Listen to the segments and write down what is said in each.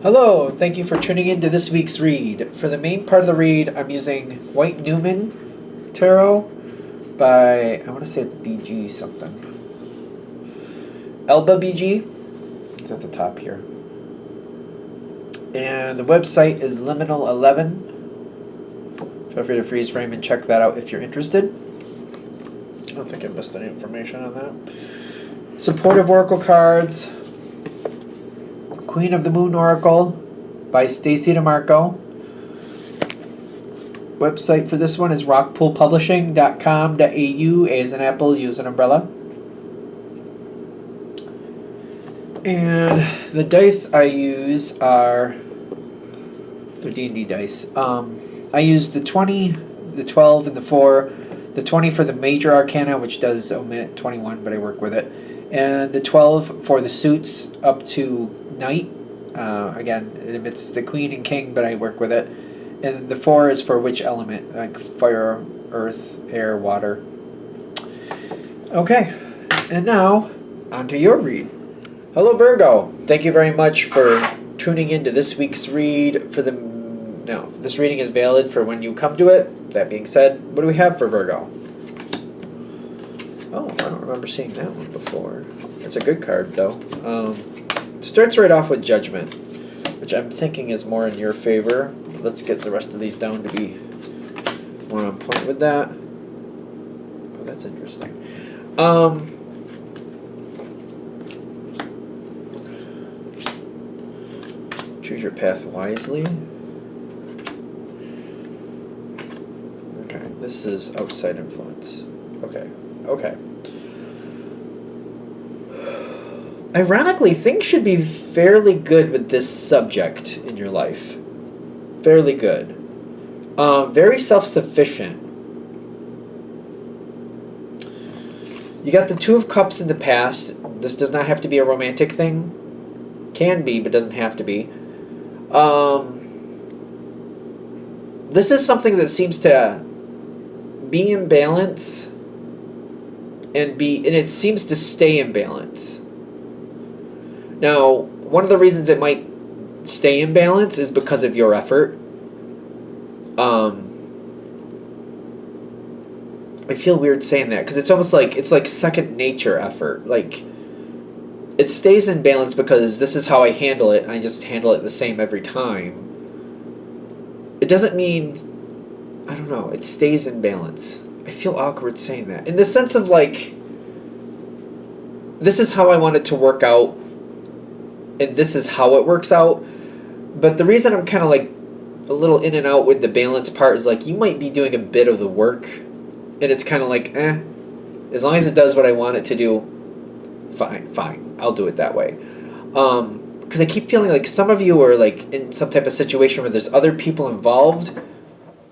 Hello, thank you for tuning in to this week's read. For the main part of the read, I'm using White Newman Tarot by, I want to say it's BG something. Elba BG. It's at the top here. And the website is Liminal 11. Feel free to freeze frame and check that out if you're interested. I don't think I missed any information on that. Supportive Oracle cards. Queen of the Moon Oracle by Stacy DeMarco. Website for this one is rockpoolpublishing.com.au. A as an apple, U as an umbrella. And the dice I use are the D&D dice. I use the 20, the 12, and the 4. The 20 for the major arcana, which does omit 21, but I work with it. And the 12 for the suits up to Knight. Again, it omits the Queen and King, but I work with it. And the 4 is for which element, like fire, earth, air, water. Okay, and now, on to your read. Hello, Virgo. Thank you very much for tuning in to this week's read. This reading is valid for when you come to it. That being said, what do we have for Virgo? Oh, I don't remember seeing that one before. It's a good card, though. Starts right off with Judgment, which I'm thinking is more in your favor. Let's get the rest of these down to be more on point with that. Oh, that's interesting. Choose your path wisely. Okay, this is outside influence. Okay. Ironically, things should be fairly good with this subject in your life. Fairly good. Very self-sufficient. You got the Two of Cups in the past. This does not have to be a romantic thing. Can be, but doesn't have to be. This is something that seems to be in balance and it seems to stay in balance. Now, one of the reasons it might stay in balance is because of your effort. I feel weird saying that because it's almost like it's like second nature effort. Like it stays in balance because this is how I handle it, and I just handle it the same every time. It doesn't mean, I don't know, it stays in balance. I feel awkward saying that. In the sense of like, this is how I want it to work out, and this is how it works out. But the reason I'm kind of like a little in and out with the balance part is like, you might be doing a bit of the work, and it's kind of like, as long as it does what I want it to do, fine, I'll do it that way. Because I keep feeling like some of you are like in some type of situation where there's other people involved,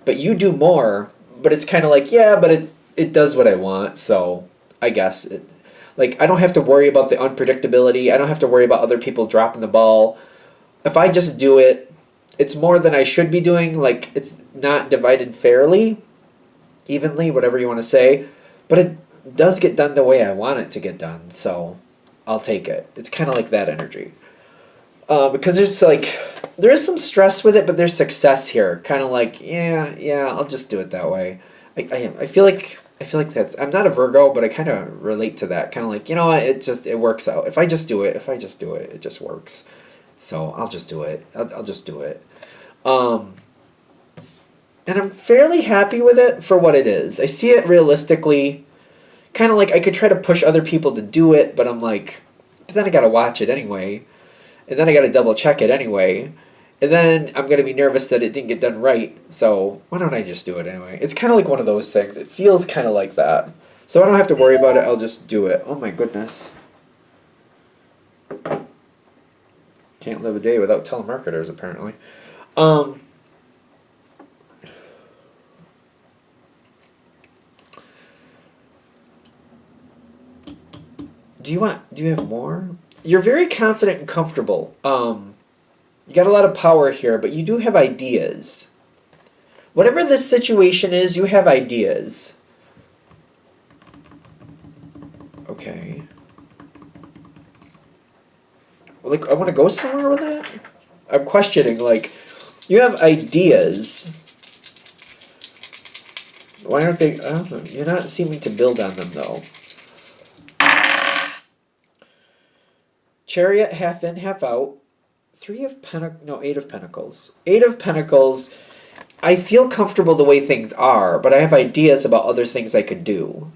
but you do more, but it's kind of like, yeah, but it does what I want, so I guess it. Like, I don't have to worry about the unpredictability. I don't have to worry about other people dropping the ball. If I just do it, it's more than I should be doing. Like, it's not divided fairly, evenly, whatever you want to say. But it does get done the way I want it to get done, so I'll take it. It's kind of like that energy. Because there is some stress with it, but there's success here. Kind of like, yeah, I'll just do it that way. I feel like that's, I'm not a Virgo, but I kind of relate to that. Kind of like, you know what, it works out. If I just do it, it just works. So I'll just do it. I'll just do it. And I'm fairly happy with it for what it is. I see it realistically. Kind of like I could try to push other people to do it, but I'm like, but then I got to watch it anyway. And then I got to double check it anyway. And then I'm going to be nervous that it didn't get done right. So why don't I just do it anyway? It's kind of like one of those things. It feels kind of like that. So I don't have to worry about it. I'll just do it. Oh my goodness. Can't live a day without telemarketers, apparently. Do you have more? You're very confident and comfortable. You got a lot of power here, but you do have ideas. Whatever this situation is, you have ideas. Okay. Like, I want to go somewhere with that? I'm questioning, like, you have ideas. Why aren't they... I don't know. You're not seeming to build on them, though. Chariot, half in, half out. Eight of Pentacles. Eight of Pentacles. I feel comfortable the way things are, but I have ideas about other things I could do.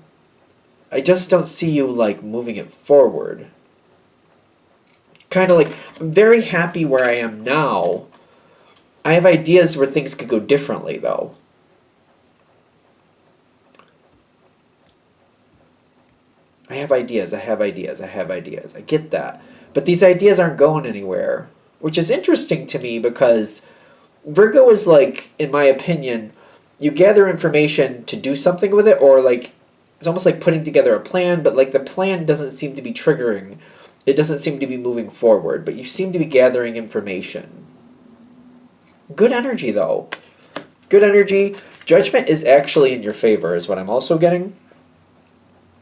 I just don't see you, like, moving it forward. Kind of like, I'm very happy where I am now. I have ideas where things could go differently, though. I have ideas. I get that. But these ideas aren't going anywhere. Which is interesting to me because Virgo is like, in my opinion, you gather information to do something with it, or like, it's almost like putting together a plan, but like the plan doesn't seem to be triggering. It doesn't seem to be moving forward, but you seem to be gathering information. Good energy, though. Good energy. Judgment is actually in your favor, is what I'm also getting.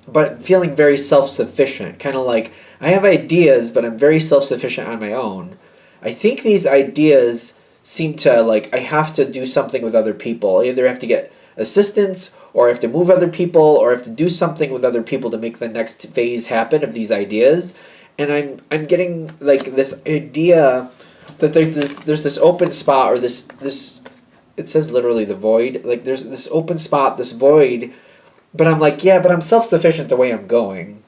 But feeling very self-sufficient. Kind of like, I have ideas, but I'm very self-sufficient on my own. I think these ideas seem to, like, I have to do something with other people. I either have to get assistance, or I have to move other people, or I have to do something with other people to make the next phase happen of these ideas. And I'm getting, like, this idea that there's this open spot, or this it says literally the void. Like, there's this open spot, this void, but I'm like, yeah, but I'm self-sufficient the way I'm going.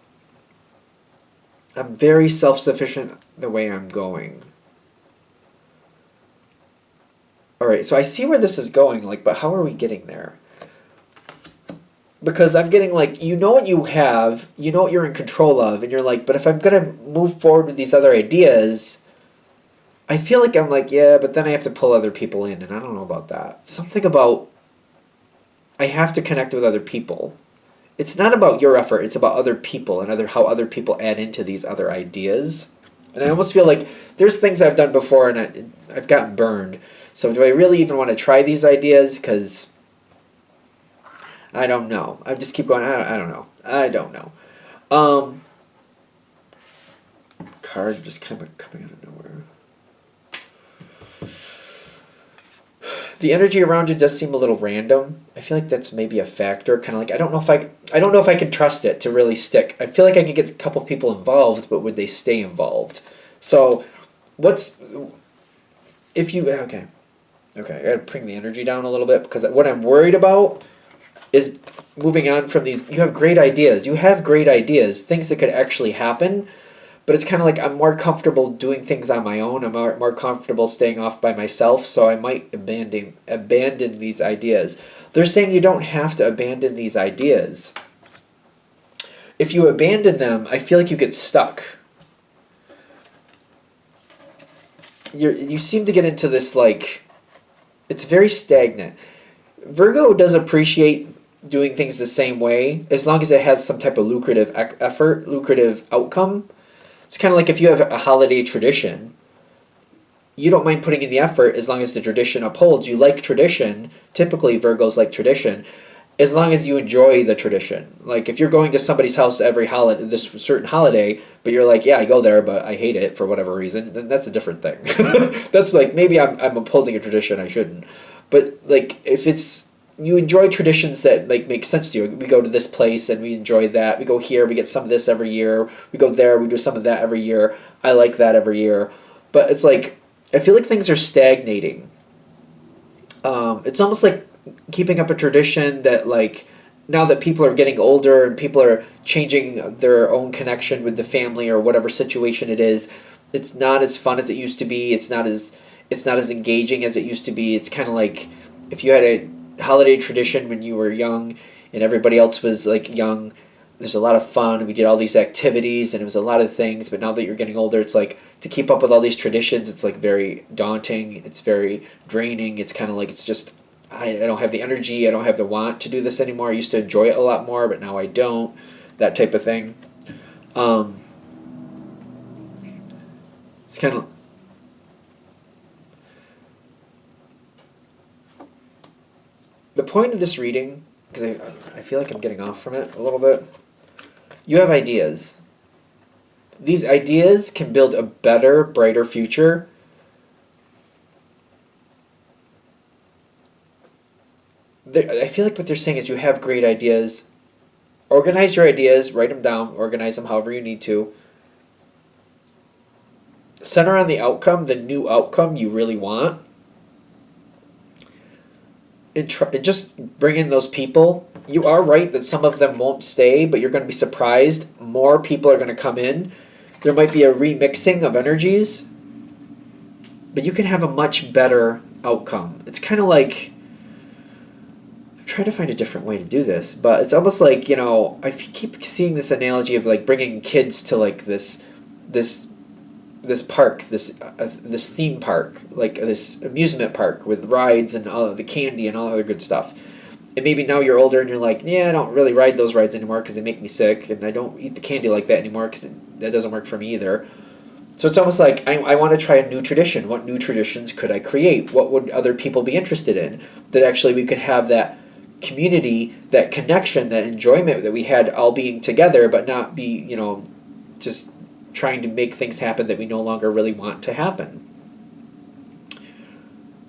I'm very self-sufficient the way I'm going. Alright, so I see where this is going, like, but how are we getting there? Because I'm getting, like, you know what you have, you know what you're in control of, and you're like, but if I'm going to move forward with these other ideas, I feel like I'm like, yeah, but then I have to pull other people in, and I don't know about that. Something about, I have to connect with other people. It's not about your effort, it's about other people, and how other people add into these other ideas. And I almost feel like there's things I've done before, and I've gotten burned. So do I really even want to try these ideas? Because I don't know. I just keep going, I don't know. Card just kind of coming out of nowhere. The energy around you does seem a little random. I feel like that's maybe a factor. Kind of like, I don't know if I can trust it to really stick. I feel like I could get a couple people involved, but would they stay involved? So Okay, I gotta bring the energy down a little bit, because what I'm worried about is moving on from these. You have great ideas. Things that could actually happen, but it's kind of like I'm more comfortable doing things on my own. I'm more comfortable staying off by myself, so I might abandon these ideas. They're saying you don't have to abandon these ideas. If you abandon them, I feel like you get stuck. You seem to get into this, like, it's very stagnant. Virgo does appreciate doing things the same way, as long as it has some type of lucrative effort, lucrative outcome. It's kind of like if you have a holiday tradition, you don't mind putting in the effort as long as the tradition upholds. You like tradition. Typically, Virgos like tradition, as long as you enjoy the tradition. Like, if you're going to somebody's house every holiday, this certain holiday, but you're like, yeah, I go there, but I hate it for whatever reason, then that's a different thing. That's like, maybe I'm upholding a tradition I shouldn't. But, like, if it's, you enjoy traditions that make sense to you. We go to this place and we enjoy that. We go here, we get some of this every year. We go there, we do some of that every year. I like that every year. But it's like, I feel like things are stagnating. It's almost like keeping up a tradition that, like, now that people are getting older and people are changing their own connection with the family or whatever situation it is, it's not as fun as it used to be. It's not as engaging as it used to be. It's kind of like if you had a holiday tradition when you were young and everybody else was, like, young. There's a lot of fun. We did all these activities and it was a lot of things. But now that you're getting older, it's like to keep up with all these traditions, it's like very daunting. It's very draining. It's kind of like, it's just, I don't have the energy. I don't have the want to do this anymore. I used to enjoy it a lot more, but now I don't. That type of thing. It's kind of... The point of this reading, because I feel like I'm getting off from it a little bit, you have ideas. These ideas can build a better, brighter future, I feel like what they're saying is you have great ideas. Organize your ideas, write them down, organize them however you need to. Center on the outcome, the new outcome you really want. And just bring in those people. You are right that some of them won't stay, but you're going to be surprised. More people are going to come in. There might be a remixing of energies, but you can have a much better outcome. It's kind of like, I'm trying to find a different way to do this, but it's almost like, you know, I keep seeing this analogy of like bringing kids to like this park, this theme park, like this amusement park with rides and all of the candy and all other good stuff. And maybe now you're older and you're like, yeah, I don't really ride those rides anymore because they make me sick, and I don't eat the candy like that anymore because that doesn't work for me either. So it's almost like I want to try a new tradition. What new traditions could I create? What would other people be interested in? That actually we could have that community, that connection, that enjoyment that we had all being together, but not be, you know, just trying to make things happen that we no longer really want to happen.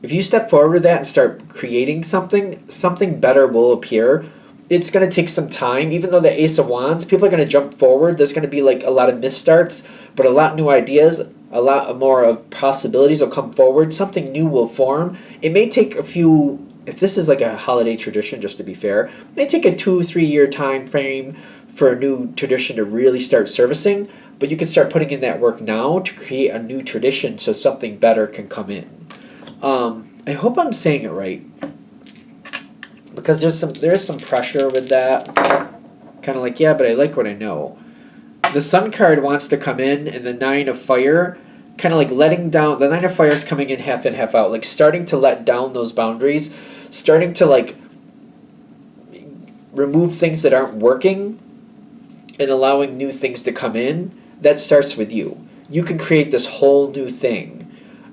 If you step forward with that and start creating something better will appear. It's going to take some time. Even though the Ace of Wands, people are going to jump forward. There's going to be like a lot of misstarts, but a lot new ideas, a lot more of possibilities will come forward. Something new will form. It may take a few, if this is like a holiday tradition, just to be fair, it may take a 2-3 year time frame for a new tradition to really start servicing, but you can start putting in that work now to create a new tradition so something better can come in. I hope I'm saying it right, because there is some pressure with that. Kind of like, yeah, but I like what I know. The Sun card wants to come in, and the Nine of Fire, kind of like letting down. The Nine of Fire is coming in half in, half out, like starting to let down those boundaries, starting to like remove things that aren't working, and allowing new things to come in. That starts with you. You can create this whole new thing.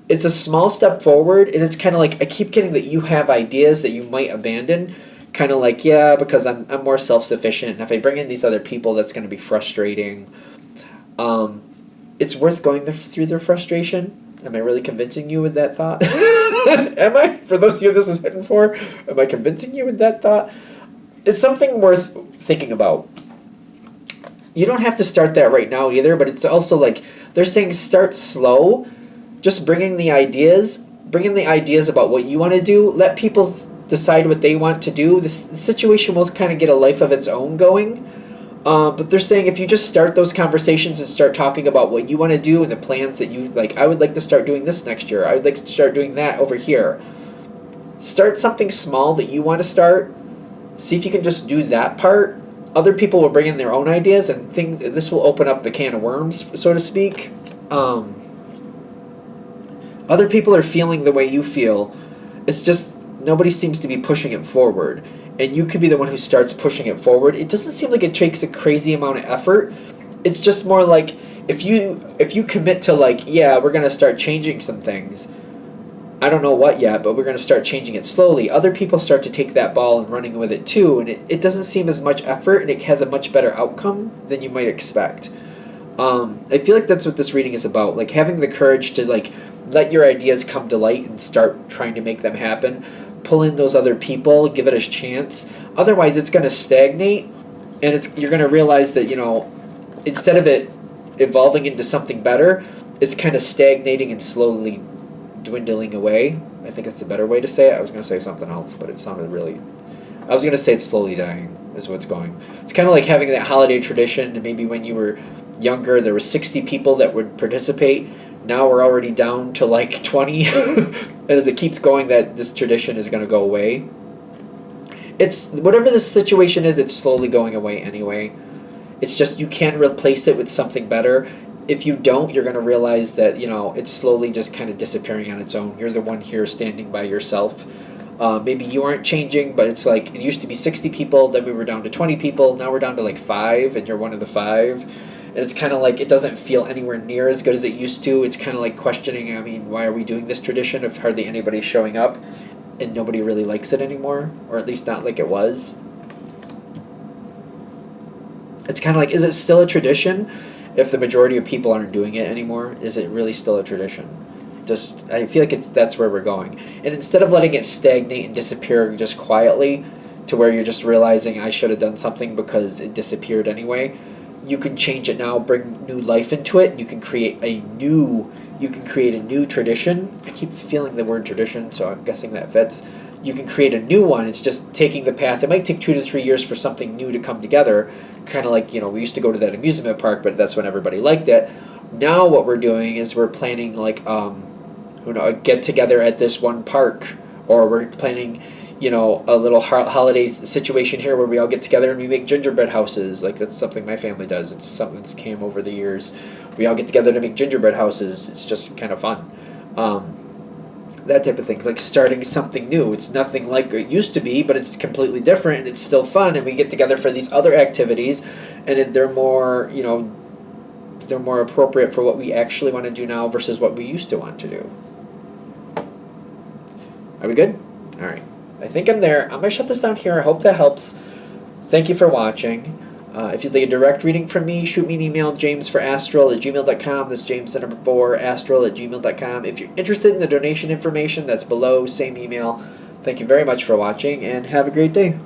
It's a small step forward, and it's kind of like I keep getting that you have ideas that you might abandon. Kind of like, yeah, because I'm more self-sufficient, and if I bring in these other people, that's going to be frustrating. It's worth going through their frustration. Am I really convincing you with that thought? Am I? For those of you this is hitting for, am I convincing you with that thought? It's something worth thinking about. You don't have to start that right now either, but it's also like they're saying start slow. Just bringing the ideas about what you want to do. Let people decide what they want to do. The situation will kind of get a life of its own going. But they're saying if you just start those conversations and start talking about what you want to do and the plans that you like, I would like to start doing this next year. I would like to start doing that over here. Start something small that you want to start. See if you can just do that part. Other people will bring in their own ideas and things. This will open up the can of worms, so to speak. Other people are feeling the way you feel. It's just nobody seems to be pushing it forward. And you could be the one who starts pushing it forward. It doesn't seem like it takes a crazy amount of effort. It's just more like if you commit to like, yeah, we're going to start changing some things. I don't know what yet, but we're going to start changing it slowly. Other people start to take that ball and running with it too. And it doesn't seem as much effort, and it has a much better outcome than you might expect. I feel like that's what this reading is about. Like having the courage to like let your ideas come to light and start trying to make them happen. Pull in those other people, give it a chance. Otherwise, it's going to stagnate, and you're going to realize that, you know, instead of it evolving into something better, it's kind of stagnating and slowly dwindling away. I think it's a better way to say it. I was going to say something else, but it sounded really... I was going to say it's slowly dying is what's going. It's kind of like having that holiday tradition, and maybe when you were younger, there were 60 people that would participate. Now we're already down to like 20. And as it keeps going, that this tradition is going to go away. It's whatever the situation is, it's slowly going away anyway. It's just you can replace it with something better. If you don't, you're going to realize that, you know, it's slowly just kind of disappearing on its own. You're the one here standing by yourself. Maybe you aren't changing, but it's like it used to be 60 people, then we were down to 20 people, now we're down to like 5, and you're one of the 5. And it's kind of like it doesn't feel anywhere near as good as it used to. It's kind of like questioning, I mean, why are we doing this tradition if hardly anybody's showing up and nobody really likes it anymore, or at least not like it was. It's kind of like, is it still a tradition if the majority of people aren't doing it anymore? Is it really still a tradition? Just I feel like that's where we're going. And instead of letting it stagnate and disappear just quietly, to where you're just realizing I should have done something because it disappeared anyway, you can change it now, bring new life into it, and you can create a new tradition. I keep feeling the word tradition, so I'm guessing that fits. You can create a new one. It's just taking the path. It might take 2 to 3 years for something new to come together. Kind of like, we used to go to that amusement park, but that's when everybody liked it. Now what we're doing is we're planning like a get together at this one park, or we're planning a little holiday situation here where we all get together and we make gingerbread houses. Like, that's something my family does. It's something that's came over the years. We all get together to make gingerbread houses. It's just kind of fun. That type of thing, like starting something new. It's nothing like it used to be, but it's completely different, and it's still fun. And we get together for these other activities, and they're more, they're more appropriate for what we actually want to do now versus what we used to want to do. Are we good? All right. I think I'm there. I'm going to shut this down here. I hope that helps. Thank you for watching. If you'd like a direct reading from me, shoot me an email, jamesforastral@gmail.com. That's James, the number 4, astral@gmail.com. If you're interested in the donation information, that's below, same email. Thank you very much for watching, and have a great day.